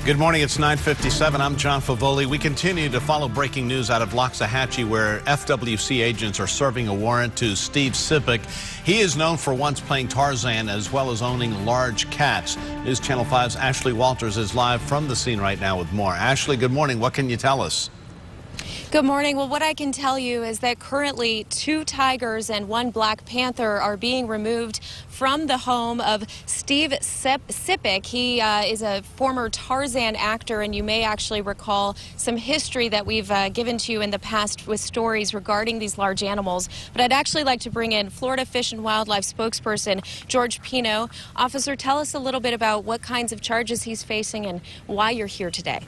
Good morning. It's 9:57. I'm John Favoli. We continue to follow breaking news out of Loxahatchee, where FWC agents are serving a warrant to Steve Sippick. He is known for once playing Tarzan as well as owning large cats. News Channel 5's Ashley Walters is live from the scene right now with more. Ashley, good morning. What can you tell us? Good morning. Well, what I can tell you is that currently 2 tigers and 1 black panther are being removed from the home of Steve Sippick. He is a former Tarzan actor, and you may actually recall some history that we've given to you in the past with stories regarding these large animals. But I'd actually like to bring in Florida Fish and Wildlife spokesperson George Pino. Officer, tell us a little bit about what kinds of charges he's facing and why you're here today.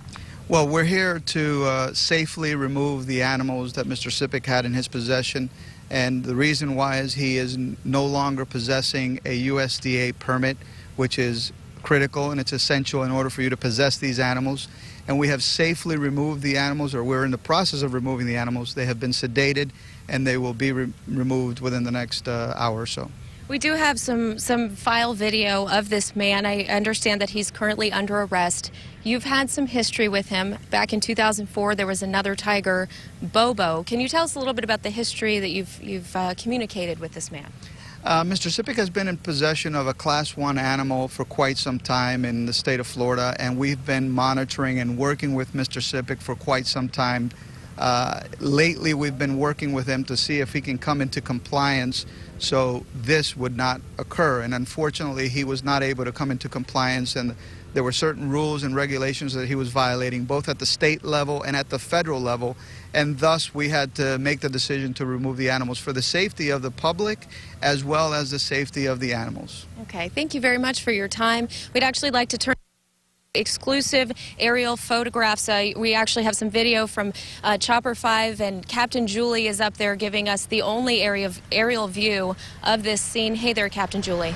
Well, we're here to safely remove the animals that Mr. Sippick had in his possession, and the reason why is he is no longer possessing a USDA permit, which is critical and it's essential in order for you to possess these animals. And we have safely removed the animals, or we're in the process of removing the animals. They have been sedated, and they will be removed within the next hour or so. We do have some file video of this man. I understand that he's currently under arrest. You've had some history with him. Back in 2004, there was another tiger, Bobo. Can you tell us a little bit about the history that you've communicated with this man? Mr. Sippick has been in possession of a Class 1 animal for quite some time in the state of Florida, and we've been monitoring and working with Mr. Sippick for quite some time. Lately, we've been working with him to see if he can come into compliance so this would not occur. And unfortunately, he was not able to come into compliance, and there were certain rules and regulations that he was violating, both at the state level and at the federal level. And thus, we had to make the decision to remove the animals for the safety of the public as well as the safety of the animals. Okay, thank you very much for your time. We'd actually like to turn exclusive aerial photographs. We actually have some video from Chopper 5, and Captain Julie is up there giving us the only aerial view of this scene. Hey there, Captain Julie.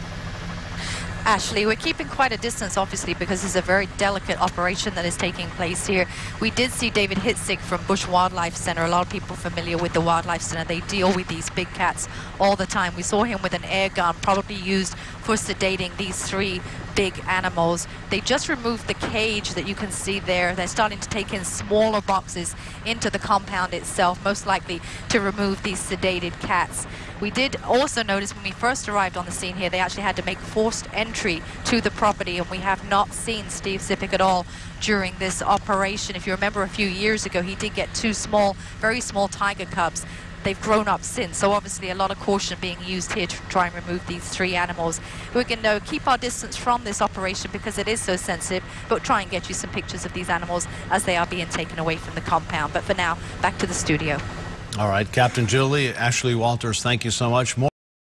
Ashley, we're keeping quite a distance, obviously, because it's a very delicate operation that is taking place here. We did see David Hitzig from Bush Wildlife Center. A lot of people familiar with the Wildlife Center. They deal with these big cats all the time. We saw him with an air gun, probably used for sedating these 3 big animals. They just removed the cage that you can see there. They're starting to take in smaller boxes into the compound itself, most likely to remove these sedated cats. We did also notice when we first arrived on the scene here, they actually had to make forced entry to the property, and we have not seen Steve Sippick at all during this operation. If you remember, a few years ago, he did get 2 small, very small tiger cubs. They've grown up since, so obviously a lot of caution being used here to try and remove these 3 animals. We can keep our distance from this operation because it is so sensitive, but try and get you some pictures of these animals as they are being taken away from the compound. But for now, back to the studio. All right, Captain Julie, Ashley Walters, thank you so much.